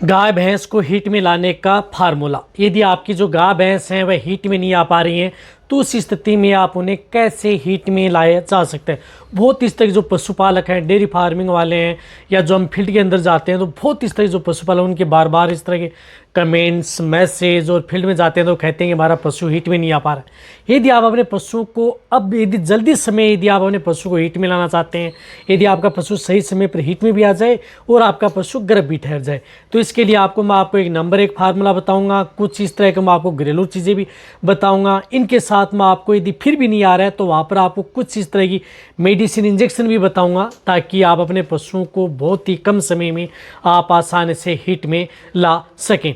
गाय भैंस को हीट में लाने का फार्मूला। यदि आपकी जो गाय भैंस हैं वह हीट में नहीं आ पा रही हैं तो उस स्थिति में आप उन्हें कैसे हीट में लाया जा सकता है। बहुत इस तरह के जो पशुपालक हैं, डेयरी फार्मिंग वाले हैं, या जो हम फील्ड के अंदर जाते हैं तो बहुत इस तरह के जो पशुपालक उनके बार बार इस तरह के कमेंट्स, मैसेज और फील्ड में जाते हैं तो कहते हैं कि हमारा पशु हीट में नहीं आ पा रहा है। यदि आप अपने पशु को यदि जल्दी समय यदि आप अपने पशु को हीट में लाना चाहते हैं, यदि आपका पशु सही समय पर हीट में भी आ जाए और आपका पशु गर्भ भी ठहर जाए, तो इसके लिए मैं आपको एक फार्मूला बताऊंगा। कुछ इस तरह के मैं आपको घरेलू चीज़ें भी बताऊंगा। इनके साथ में आपको यदि फिर भी नहीं आ रहा है तो वहाँ पर आपको कुछ इस तरह की मेडिसिन, इंजेक्शन भी बताऊंगा ताकि आप अपने पशुओं को बहुत ही कम समय में आप आसानी से हीट में ला सकें।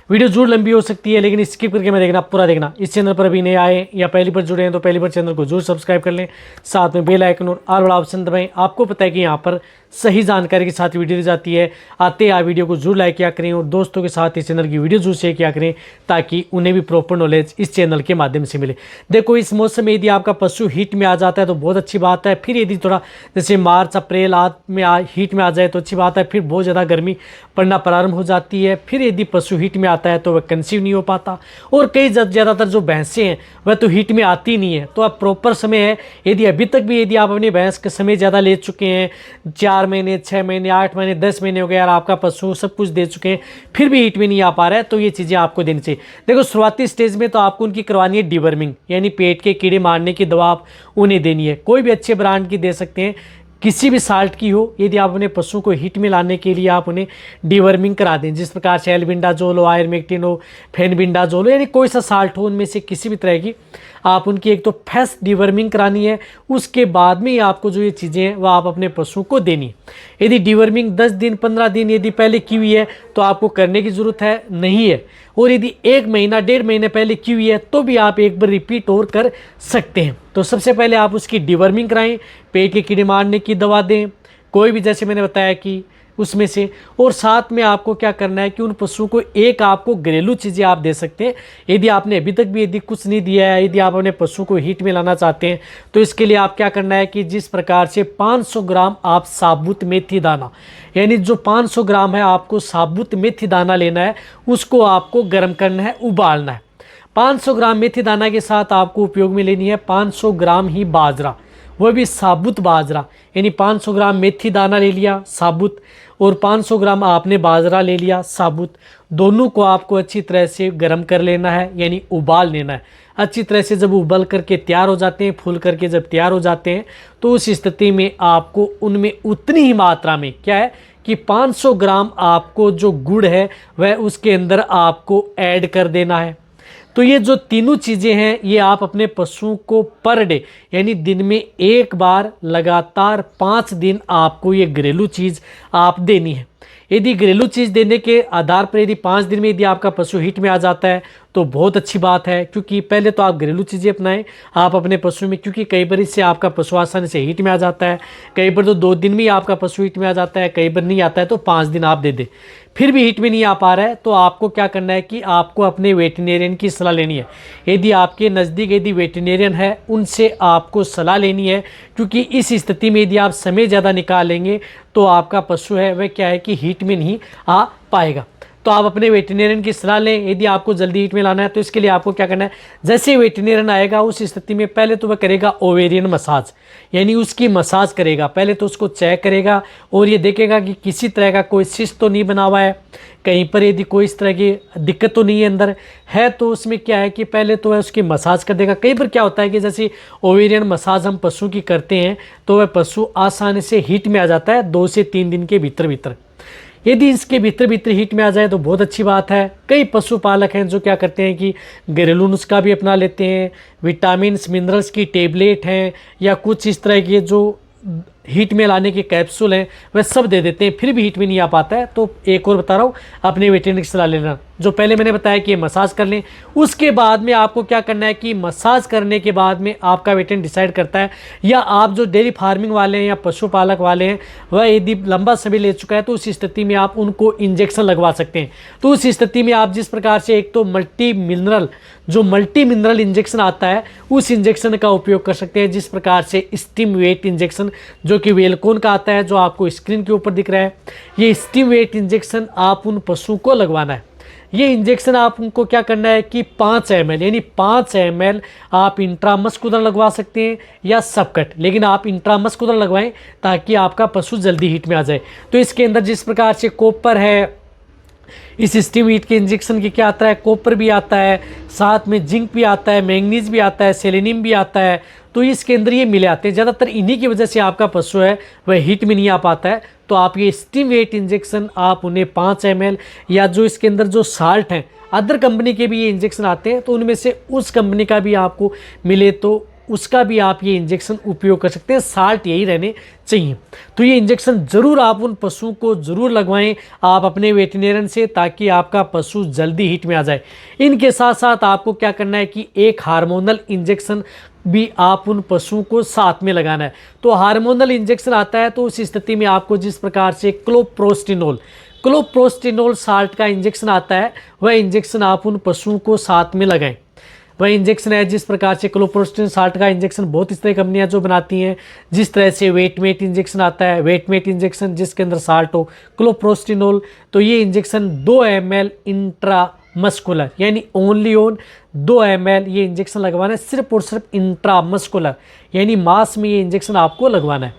वीडियो जरूर लंबी हो सकती है लेकिन स्किप करके मैं देखना, पूरा देखना। इस चैनल पर अभी नए आए या पहली बार जुड़े हैं तो पहली बार चैनल को जरूर सब्सक्राइब कर लें, साथ में बेल आइकन और ऑल वाला ऑप्शन दबाएं। आपको पता है कि यहाँ पर सही जानकारी के साथ वीडियो दी जाती है। आते आप वीडियो को जरूर लाइक किया करें और दोस्तों के साथ इस चैनल की वीडियो जरूर शेयर किया करें ताकि उन्हें भी प्रॉपर नॉलेज इस चैनल के माध्यम से मिले। देखो, इस मौसम में यदि आपका पशु हीट में आ जाता है तो बहुत अच्छी बात है। फिर यदि थोड़ा जैसे मार्च अप्रैल आदि में हीट में आ जाए तो अच्छी बात है। फिर बहुत ज़्यादा गर्मी पड़ना प्रारंभ हो जाती है। फिर यदि पशु हीट में आता है तो वह कंसीव नहीं हो पाता और कई ज़्यादातर जो भैंसें हैं वह तो हीट में आती नहीं है। तो अब प्रॉपर समय है। यदि अभी तक भी यदि आप अपनी भैंस का समय ज़्यादा ले चुके हैं, 4 महीने, 6 महीने, 8 महीने, 10 महीने हो गए यार, आपका पशु सब कुछ दे चुके हैं फिर भी हीट में नहीं आ पा रहा है, तो ये चीज़ें आपको देनी चाहिए। देखो, शुरुआती स्टेज में तो आपको उनकी करवानी है डिवर्मिंग, यानी पेट के कीड़े मारने की दवा आप उन्हें देनी है। कोई भी अच्छे ब्रांड की दे सकते हैं, किसी भी साल्ट की हो। यदि आप अपने पशु को हीट में लाने के लिए आप उन्हें डिवर्मिंग करा दें, जिस प्रकार से एल्बिंडाजोल हो, आयरमेक्टिन हो, फेनबिंडाजोल हो, यानी कोई सा साल्ट हो, उनमें से किसी भी तरह की आप उनकी एक तो फेस डिवर्मिंग करानी है। उसके बाद में ही आपको जो ये चीज़ें हैं वह आप अपने पशु को देनी है। यदि डिवर्मिंग 10 दिन 15 दिन यदि पहले की हुई है तो आपको करने की ज़रूरत है नहीं है, और यदि 1 महीना 1.5 महीने पहले की हुई है तो भी आप एक बार रिपीट और कर सकते हैं। तो सबसे पहले आप उसकी डिवर्मिंग कराएं, पेट के कीड़े मारने की दवा दें, कोई भी, जैसे मैंने बताया कि उसमें से। और साथ में आपको क्या करना है कि उन पशुओं को एक आपको घरेलू चीज़ें आप दे सकते हैं। यदि आपने अभी तक भी यदि कुछ नहीं दिया है, यदि आप अपने पशु को हीट में लाना चाहते हैं तो इसके लिए आप क्या करना है कि जिस प्रकार से 500 ग्राम आप साबुत मेथी दाना, यानी जो 500 ग्राम है आपको साबुत मेथी दाना लेना है, उसको आपको गर्म करना है, उबालना है। 500 ग्राम मेथी दाना के साथ आपको उपयोग में लेनी है 500 ग्राम ही बाजरा, वह भी साबुत बाजरा। यानी 500 ग्राम मेथी दाना ले लिया साबुत और 500 ग्राम आपने बाजरा ले लिया साबुत। दोनों को आपको अच्छी तरह से गर्म कर लेना है, यानी उबाल लेना है अच्छी तरह से। जब उबल करके तैयार हो जाते हैं, फूल करके जब तैयार हो जाते हैं, तो उस स्थिति में आपको उनमें उतनी ही मात्रा में क्या है कि 500 ग्राम आपको जो गुड़ है वह उसके अंदर आपको ऐड कर देना है। तो ये जो तीनों चीज़ें हैं ये आप अपने पशुओं को पर डे, यानी दिन में एक बार लगातार 5 दिन आपको ये घरेलू चीज़ आप देनी है। यदि घरेलू चीज़ देने के आधार पर यदि 5 दिन में यदि आपका पशु हीट में आ जाता है तो बहुत अच्छी बात है, क्योंकि पहले तो आप घरेलू चीज़ें अपनाएं आप अपने पशु में, क्योंकि कई बार इससे आपका पशु आसानी से हीट में आ जाता है। कई बार तो 2 दिन में ही आपका पशु हीट में आ जाता है, कई बार नहीं आता है तो 5 दिन आप दे दें, फिर भी हीट में नहीं आ पा रहा है तो आपको क्या करना है कि आपको अपने वेटरनेरियन की सलाह लेनी है। यदि आपके नज़दीक यदि वेटरनेरियन है उनसे आपको सलाह लेनी है, क्योंकि इस स्थिति में यदि आप समय ज़्यादा निकालेंगे तो आपका पशु है वह क्या है कि हीट में नहीं आ पाएगा। तो आप अपने वेटरनेरियन की सलाह लें यदि आपको जल्दी हीट में लाना है। तो इसके लिए आपको क्या करना है, जैसे वेटरनेरियन आएगा उस स्थिति में पहले तो वह करेगा ओवेरियन मसाज, यानी उसकी मसाज करेगा। पहले तो उसको चेक करेगा और ये देखेगा कि किसी तरह का कोई सिस्ट तो नहीं बना हुआ है, कहीं पर यदि कोई इस तरह की दिक्कत तो नहीं है अंदर है, तो उसमें क्या है कि पहले तो वह उसकी मसाज कर देगा। कई बार क्या होता है कि जैसे ओवेरियन मसाज हम पशु की करते हैं तो वह पशु आसानी से हीट में आ जाता है 2 से 3 दिन के भीतर। यदि इसके भीतर हीट में आ जाए तो बहुत अच्छी बात है। कई पशुपालक हैं जो क्या करते हैं कि घरेलू नुस्खा भी अपना लेते हैं, विटामिन्स मिनरल्स की टेबलेट हैं या कुछ इस तरह के जो हीट में लाने के कैप्सूल हैं वह सब दे देते हैं, फिर भी हीट में नहीं आ पाता है। तो एक और बता रहा हूँ, अपने वेटरनरी की सलाह लेना। जो पहले मैंने बताया कि मसाज कर लें, उसके बाद में आपको क्या करना है कि मसाज करने के बाद में आपका वेटरनरी डिसाइड करता है, या आप जो डेयरी फार्मिंग वाले हैं या पशुपालक वाले हैं वह यदि लंबा समय ले चुका है तो उस स्थिति में आप उनको इंजेक्शन लगवा सकते हैं। तो उस स्थिति में आप जिस प्रकार से एक तो मल्टी मिनरल इंजेक्शन आता है उस इंजेक्शन का उपयोग कर सकते हैं, जिस प्रकार से स्टीम वेट इंजेक्शन जो कि वेलकॉन का आता है, जो आपको स्क्रीन के ऊपर दिख रहा है। ये स्टीम वेट इंजेक्शन आप उन पशुओं को लगवाना है। ये इंजेक्शन आप उनको क्या करना है कि 5 ml यानी 5 ml आप इंट्रामस्कुलर लगवा सकते हैं या सबकट, लेकिन आप इंट्रामस्कुलर लगवाएं ताकि आपका पशु जल्दी हीट में आ जाए। तो इसके अंदर जिस प्रकार से कॉपर है, इस स्टीम हीट के इंजेक्शन की क्या आता है, कॉपर भी आता है, साथ में जिंक भी आता है, मैंगनीज भी आता है, सेलेनियम भी आता है। तो इसके अंदर ये मिले आते हैं। ज़्यादातर इन्हीं की वजह से आपका पशु है वह हीट में नहीं आ पाता है। तो आप ये स्टीम वेट इंजेक्शन आप उन्हें 5 ml या जो इसके अंदर जो साल्ट हैं, अदर कंपनी के भी ये इंजेक्शन आते हैं, तो उनमें से उस कंपनी का भी आपको मिले तो उसका भी आप ये इंजेक्शन उपयोग कर सकते हैं। साल्ट यही रहने चाहिए। तो ये इंजेक्शन ज़रूर आप उन पशुओं को ज़रूर लगवाएं आप अपने वेटरनरियन से, ताकि आपका पशु जल्दी हीट में आ जाए। इनके साथ साथ आपको क्या करना है कि एक हार्मोनल इंजेक्शन भी आप उन पशुओं को साथ में लगाना है। तो हार्मोनल इंजेक्शन आता है, तो उस स्थिति में आपको जिस प्रकार से क्लोप्रोस्टिनोल साल्ट का इंजेक्शन आता है, वह इंजेक्शन आप उन पशुओं को साथ में लगाएं। वह इंजेक्शन है जिस प्रकार से क्लोप्रोस्टिन साल्ट का इंजेक्शन बहुत इस तरह कंपनियां जो बनाती हैं, जिस तरह से वेटमेट इंजेक्शन आता है, वेटमेट इंजेक्शन जिसके अंदर साल्ट हो क्लोप्रोस्टिनोल। तो ये इंजेक्शन 2 ml इंट्रामस्कुलर यानी ओनली ऑन 2 ml ये इंजेक्शन लगवाना है, सिर्फ और सिर्फ इंट्रामस्कुलर यानी मांस में ये इंजेक्शन आपको लगवाना है।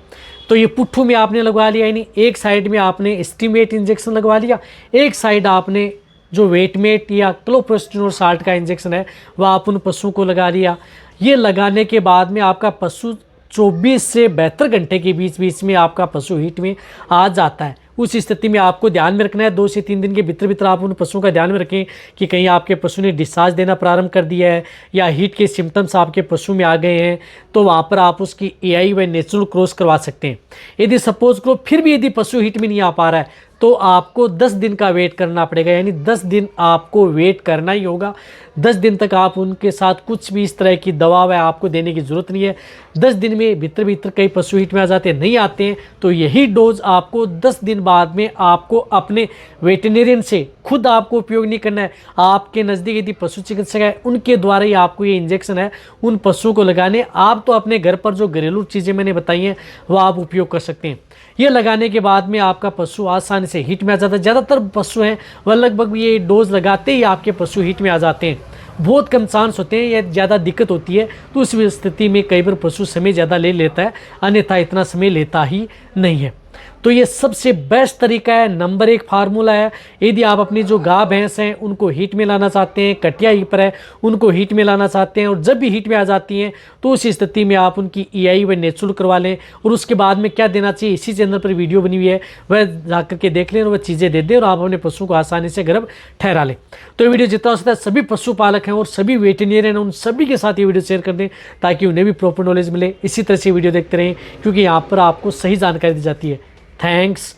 तो ये पुट्ठू में आपने लगवा लिया, यानी एक साइड में आपने स्टीमेट इंजेक्शन लगवा लिया, एक साइड आपने जो वेटमेट या क्लोप्रोस्टिनोल साल्ट का इंजेक्शन है वह आप उन पशुओं को लगा लिया। ये लगाने के बाद में आपका पशु 24 से 72 घंटे के बीच में आपका पशु हीट में आ जाता है। उस स्थिति में आपको ध्यान में रखना है 2 से 3 दिन के भीतर आप उन पशुओं का ध्यान में रखें कि कहीं आपके पशु ने डिस्चार्ज देना प्रारंभ कर दिया है या हीट के सिम्टम्स आपके पशु में आ गए हैं, तो वहाँ पर आप उसकी AI व नेचुरल क्रॉस करवा सकते हैं। यदि सपोज करो फिर भी यदि पशु हीट में नहीं आ पा रहा है, तो आपको 10 दिन का वेट करना पड़ेगा, यानी 10 दिन आपको वेट करना ही होगा। 10 दिन तक आप उनके साथ कुछ भी इस तरह की दवा व आपको देने की ज़रूरत नहीं है। 10 दिन में भीतर कई पशु हीट में आ जाते हैं, नहीं आते हैं, तो यही डोज आपको 10 दिन बाद में आपको अपने वेटरनरियन से खुद आपको उपयोग नहीं करना है। आपके नज़दीक यदि पशु चिकित्सक है उनके द्वारा ही आपको ये इंजेक्शन है उन पशुओं को लगाने। आप तो अपने घर पर जो घरेलू चीज़ें मैंने बताई हैं वह आप उपयोग कर सकते हैं। ये लगाने के बाद में आपका पशु आसानी से हीट में आ जाता है। ज़्यादातर पशु हैं वह लगभग ये डोज लगाते ही आपके पशु हीट में आ जाते हैं। बहुत कम चांस होते हैं या ज़्यादा दिक्कत होती है, तो उस स्थिति में कई बार पशु समय ज़्यादा ले लेता है, अन्यथा इतना समय लेता ही नहीं है। तो ये सबसे बेस्ट तरीका है, नंबर 1 फार्मूला है। यदि आप अपनी जो गाय भैंस हैं उनको हीट में लाना चाहते हैं, कटिया ही पर है उनको हीट में लाना चाहते हैं, और जब भी हीट में आ जाती हैं तो उस स्थिति में आप उनकी EI व नेचुरल करवा लें, और उसके बाद में क्या देना चाहिए इसी चैनल पर वीडियो बनी हुई है, वह जा करके देख लें और वह चीज़ें दे दें और आप अपने पशु को आसानी से गर्भ ठहरा लें। तो ये वीडियो जितना हो सकता है सभी पशुपालक हैं और सभी वेटरनरियन हैं उन सभी के साथ ये वीडियो शेयर कर दें ताकि उन्हें भी प्रॉपर नॉलेज मिले। इसी तरह से वीडियो देखते रहें क्योंकि यहाँ पर आपको सही जानकारी दी जाती है। थैंक्स